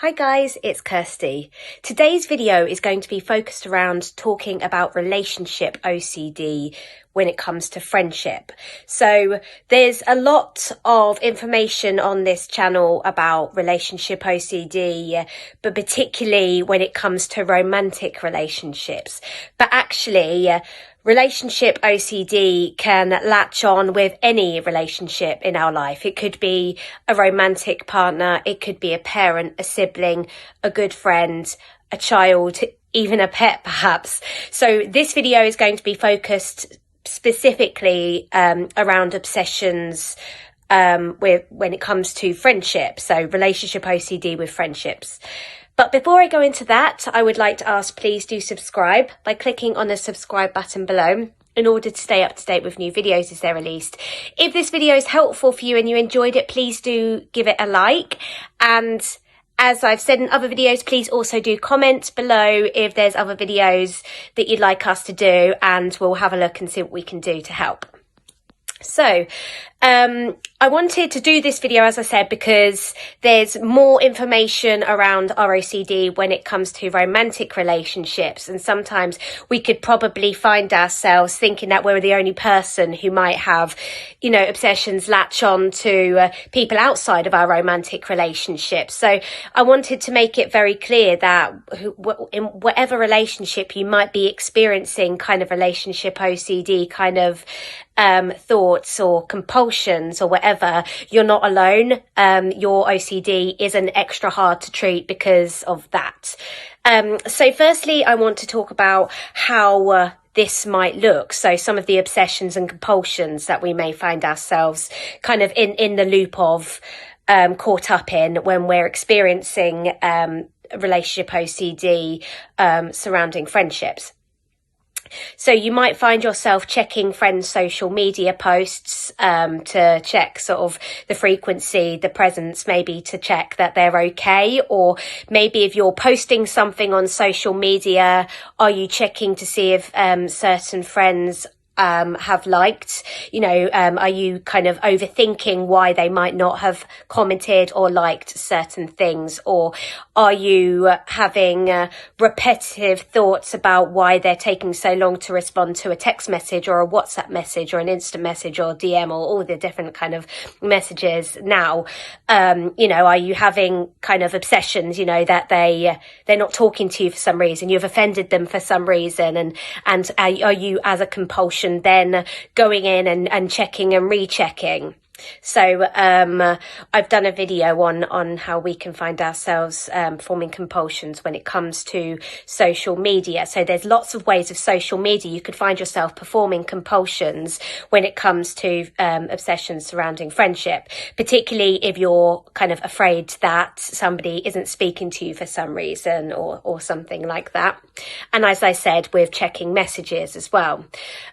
Hi guys, it's Kirsty. Today's video is going to be focused around talking about relationship OCD when it comes to friendship. So there's a lot of information on this channel about relationship OCD, but particularly when it comes to romantic relationships. But actually, relationship OCD can latch on with any relationship in our life. It could be a romantic partner, it could be a parent, a sibling, a good friend, a child, even a pet perhaps. So this video is going to be focused specifically around obsessions when it comes to friendship. So relationship OCD with friendships. But before I go into that, I would like to ask, please do subscribe by clicking on the subscribe button below in order to stay up to date with new videos as they're released. If this video is helpful for you and you enjoyed it, please do give it a like. And as I've said in other videos, please also do comment below if there's other videos that you'd like us to do, and we'll have a look and see what we can do to help. So, I wanted to do this video, as I said, because there's more information around ROCD when it comes to romantic relationships. And sometimes we could probably find ourselves thinking that we're the only person who might have, obsessions latch on to people outside of our romantic relationships. So I wanted to make it very clear that in whatever relationship you might be experiencing kind of relationship OCD kind of thoughts or compulsions or whatever, you're not alone. Your OCD isn't extra hard to treat because of that. So firstly, I want to talk about how this might look. So some of the obsessions and compulsions that we may find ourselves kind of in the loop of caught up in when we're experiencing relationship OCD surrounding friendships. So you might find yourself checking friends' social media posts to check sort of the frequency, the presence, maybe to check that they're okay. Or maybe if you're posting something on social media, are you checking to see if certain friends have liked, are you kind of overthinking why they might not have commented or liked certain things? Or are you having repetitive thoughts about why they're taking so long to respond to a text message or a WhatsApp message or an instant message or DM or all the different kind of messages now? Are you having kind of obsessions, that they're not talking to you for some reason, you've offended them for some reason, and are you, as a compulsion, then going in and checking and rechecking? So I've done a video on how we can find ourselves forming compulsions when it comes to social media. So there's lots of ways of social media you could find yourself performing compulsions when it comes to obsessions surrounding friendship, particularly if you're kind of afraid that somebody isn't speaking to you for some reason or something like that. And as I said, with checking messages as well.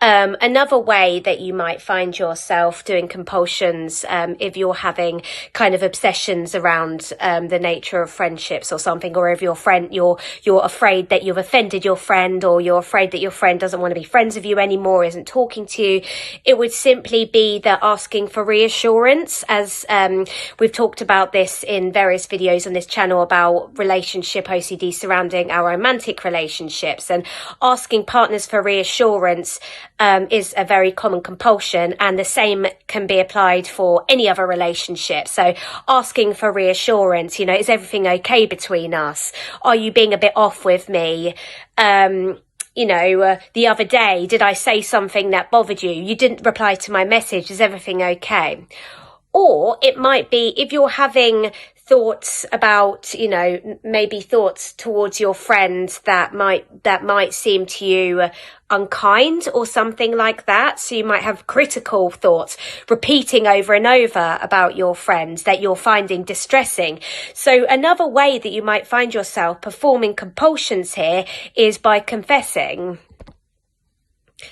Another way that you might find yourself doing compulsions if you're having kind of obsessions around the nature of friendships or something, or if you're afraid that you've offended your friend, or you're afraid that your friend doesn't want to be friends with you anymore, isn't talking to you, it would simply be that asking for reassurance. As we've talked about this in various videos on this channel about relationship OCD surrounding our romantic relationships, and asking partners for reassurance is a very common compulsion, and the same can be applied for any other relationship. So asking for reassurance, is everything okay between us? Are you being a bit off with me? The other day, did I say something that bothered you? You didn't reply to my message. Is everything okay? Or it might be if you're having thoughts about, maybe thoughts towards your friends that might seem to you unkind or something like that. So you might have critical thoughts repeating over and over about your friends that you're finding distressing. So another way that you might find yourself performing compulsions here is by confessing.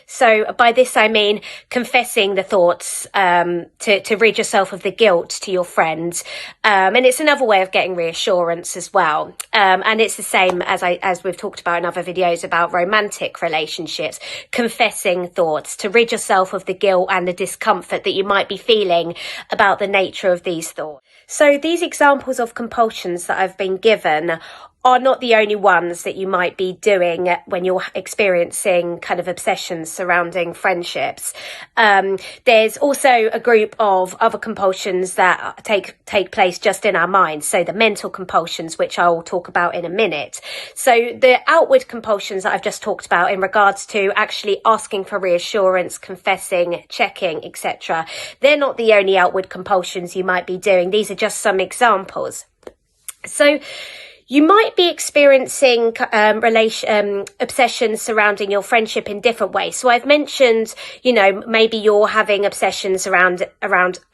So by this I mean confessing the thoughts to rid yourself of the guilt to your friends, and it's another way of getting reassurance as well. And it's the same as we've talked about in other videos about romantic relationships, confessing thoughts to rid yourself of the guilt and the discomfort that you might be feeling about the nature of these thoughts. So these examples of compulsions that I've been given are not the only ones that you might be doing when you're experiencing kind of obsessions surrounding friendships. There's also a group of other compulsions that take place just in our minds. So the mental compulsions, which I'll talk about in a minute. So the outward compulsions that I've just talked about in regards to actually asking for reassurance, confessing, checking, etc. They're not the only outward compulsions you might be doing. These are just some examples. So you might be experiencing obsessions surrounding your friendship in different ways. So I've mentioned, maybe you're having obsessions around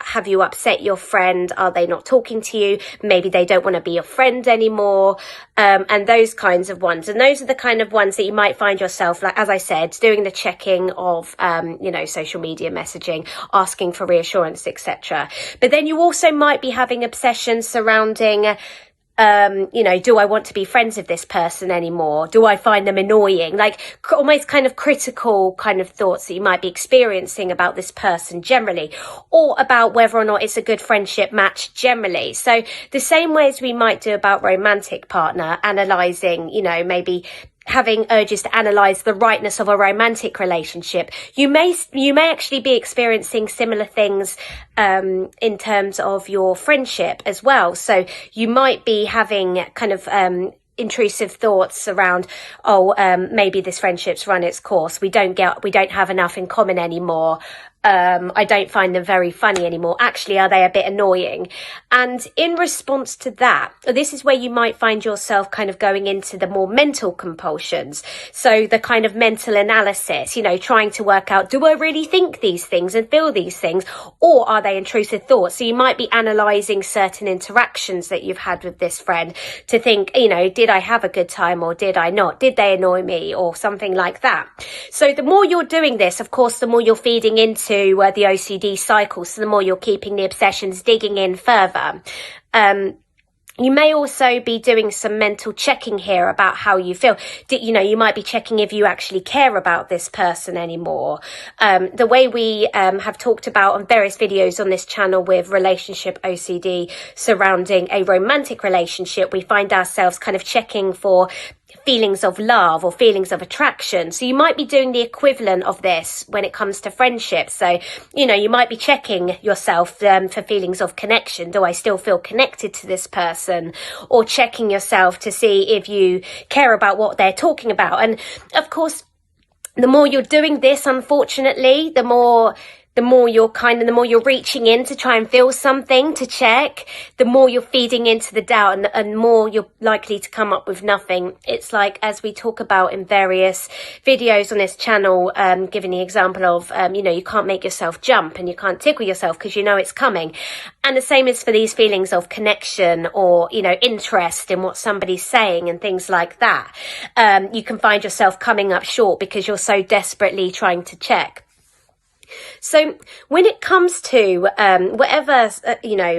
have you upset your friend? Are they not talking to you? Maybe they don't want to be your friend anymore. And those kinds of ones. And those are the kind of ones that you might find yourself, like, as I said, doing the checking of, social media messaging, asking for reassurance, etc. But then you also might be having obsessions surrounding do I want to be friends with this person anymore? Do I find them annoying? Like almost kind of critical kind of thoughts that you might be experiencing about this person generally, or about whether or not it's a good friendship match generally. So the same way as we might do about romantic partner, analysing, maybe having urges to analyse the rightness of a romantic relationship, you may actually be experiencing similar things in terms of your friendship as well. So you might be having kind of intrusive thoughts around, maybe this friendship's run its course. We don't have enough in common anymore. I don't find them very funny anymore. Actually, are they a bit annoying? And in response to that, this is where you might find yourself kind of going into the more mental compulsions. So the kind of mental analysis, trying to work out, do I really think these things and feel these things, or are they intrusive thoughts? So you might be analysing certain interactions that you've had with this friend to think, did I have a good time or did I not? Did they annoy me or something like that? So the more you're doing this, of course, the more you're feeding into the OCD cycle, so the more you're keeping the obsessions digging in further. You may also be doing some mental checking here about how you feel. You might be checking if you actually care about this person anymore. The way we have talked about on various videos on this channel with relationship OCD surrounding a romantic relationship, we find ourselves kind of checking for feelings of love or feelings of attraction. So you might be doing the equivalent of this when it comes to friendships. So, you might be checking yourself for feelings of connection. Do I still feel connected to this person? Or checking yourself to see if you care about what they're talking about. And of course, the more you're doing this, unfortunately, the more you're reaching in to try and feel something to check, the more you're feeding into the doubt and more you're likely to come up with nothing. It's like, as we talk about in various videos on this channel, giving the example of, you can't make yourself jump and you can't tickle yourself because you know it's coming. And the same is for these feelings of connection or, interest in what somebody's saying and things like that. You can find yourself coming up short because you're so desperately trying to check. So when it comes to whatever,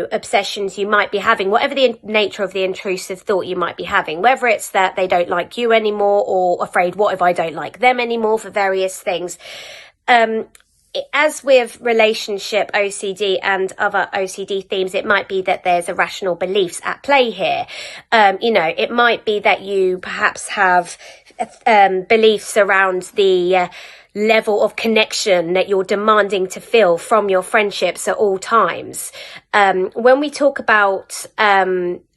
obsessions you might be having, whatever the nature of the intrusive thought you might be having, whether it's that they don't like you anymore or afraid, what if I don't like them anymore, for various things, as with relationship OCD and other OCD themes, it might be that there's irrational beliefs at play here. It might be that you perhaps have beliefs around the level of connection that you're demanding to feel from your friendships at all times. When we talk about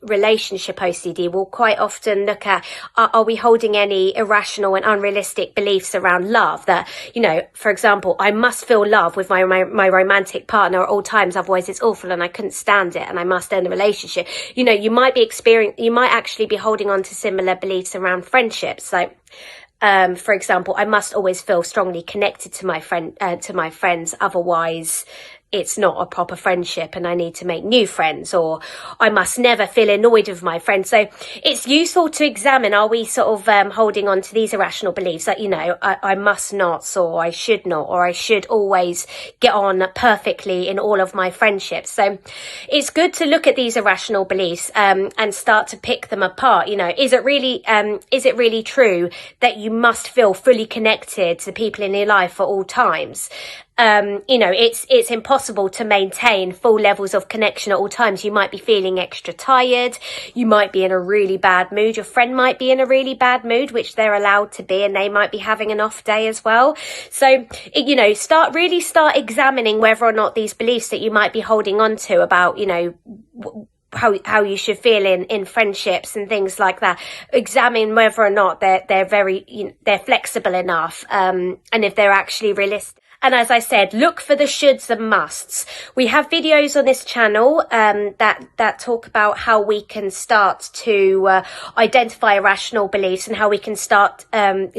relationship OCD, we'll quite often look at, are we holding any irrational and unrealistic beliefs around love? That, for example, I must feel love with my romantic partner at all times, otherwise it's awful and I couldn't stand it and I must end the relationship. You might actually be holding on to similar beliefs around friendships. Like, for example, I must always feel strongly connected to my friends, otherwise it's not a proper friendship and I need to make new friends, or I must never feel annoyed with my friends. So it's useful to examine, are we sort of holding on to these irrational beliefs that, I must not, or I should not, or I should always get on perfectly in all of my friendships. So it's good to look at these irrational beliefs and start to pick them apart. Is it really true that you must feel fully connected to people in your life at all times? you know, it's impossible to maintain full levels of connection at all times. You might be feeling extra tired. You might be in a really bad mood. Your friend might be in a really bad mood, which they're allowed to be, and they might be having an off day as well. So, you know, start examining whether or not these beliefs that you might be holding on to about, you know, how you should feel in friendships and things like that. Examine whether or not they're very, you know, they're flexible enough, and if they're actually realistic. And as I said, look for the shoulds and musts. We have videos on this channel that talk about how we can start to identify irrational beliefs and how we can start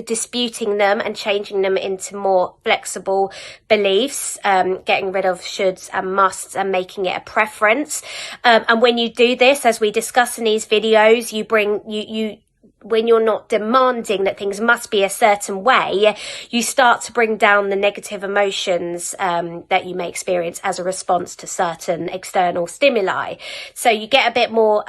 disputing them and changing them into more flexible beliefs, getting rid of shoulds and musts and making it a preference. And when you do this, as we discuss in these videos, when you're not demanding that things must be a certain way, you start to bring down the negative emotions that you may experience as a response to certain external stimuli. So you get a bit more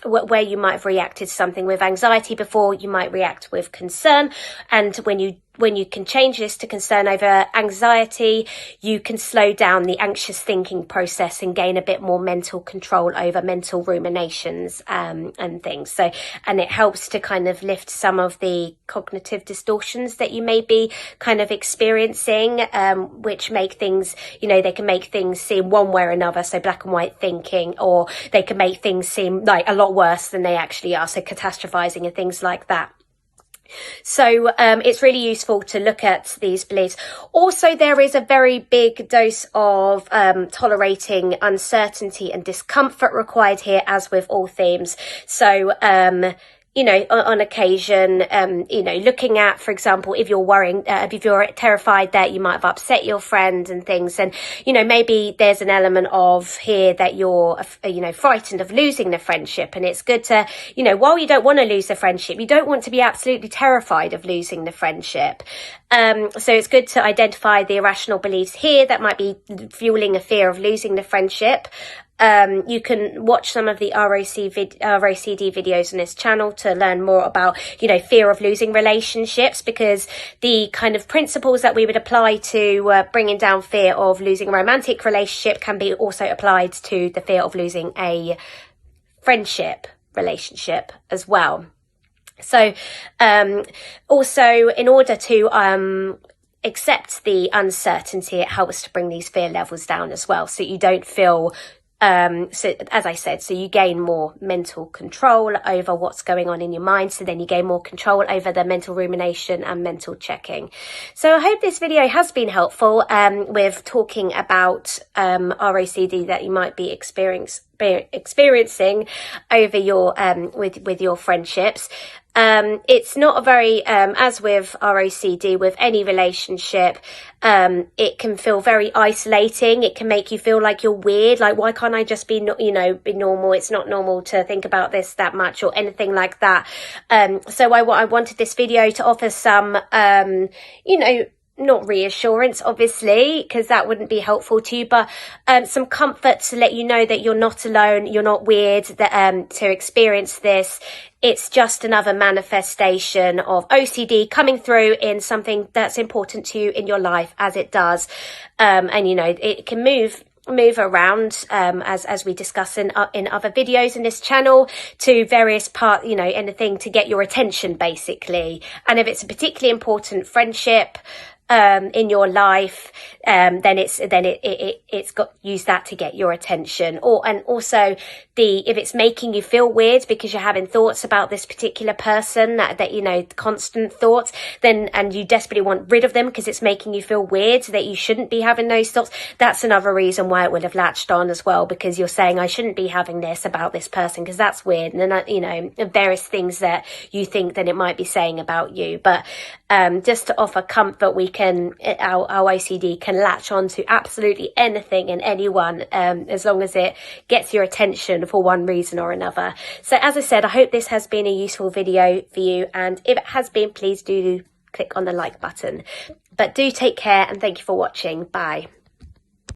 where you might have reacted to something with anxiety before, you might react with concern. And when you can change this to concern over anxiety, you can slow down the anxious thinking process and gain a bit more mental control over mental ruminations and things. So, and it helps to kind of lift some of the cognitive distortions that you may be kind of experiencing, which make things, you know, they can make things seem one way or another. So black and white thinking, or they can make things seem like a lot worse than they actually are. So catastrophizing and things like that. So it's really useful to look at these beliefs. Also, there is a very big dose of tolerating uncertainty and discomfort required here, as with all themes. So you know, on occasion, you know, looking at, for example, if you're worrying, if you're terrified that you might have upset your friend and things, and, you know, maybe there's an element of here that you're, you know, frightened of losing the friendship. And it's good to, you know, while you don't want to lose the friendship, you don't want to be absolutely terrified of losing the friendship. So it's good to identify the irrational beliefs here that might be fueling a fear of losing the friendship. You can watch some of the ROCD videos on this channel to learn more about, you know, fear of losing relationships, because the kind of principles that we would apply to bringing down fear of losing a romantic relationship can be also applied to the fear of losing a friendship relationship as well. So also, in order to accept the uncertainty, it helps to bring these fear levels down as well, so you don't feel so as I said, so you gain more mental control over what's going on in your mind. So then you gain more control over the mental rumination and mental checking. So I hope this video has been helpful with talking about ROCD that you might be experiencing over your with your friendships. It's not a very as with ROCD, with any relationship, it can feel very isolating. It can make you feel like you're weird, like, why can't I just be be normal? It's not normal to think about this that much or anything like that. So I wanted this video to offer some not reassurance, obviously, because that wouldn't be helpful to you, but some comfort to let you know that you're not alone, you're not weird, that to experience this. It's just another manifestation of OCD coming through in something that's important to you in your life, as it does. And, you know, it can move around, as we discuss in other videos in this channel, to various anything to get your attention, basically. And if it's a particularly important friendship in your life, then it's got use that to get your attention. And also if it's making you feel weird because you're having thoughts about this particular person, that constant thoughts, and you desperately want rid of them because it's making you feel weird, that you shouldn't be having those thoughts, that's another reason why it would have latched on as well, because you're saying, I shouldn't be having this about this person because that's weird, and then various things that you think that it might be saying about you. But just to offer comfort, our OCD can latch on to absolutely anything and anyone, as long as it gets your attention for one reason or another. So as I said, I hope this has been a useful video for you, and if it has been, please do click on the like button. But do take care, and thank you for watching. Bye.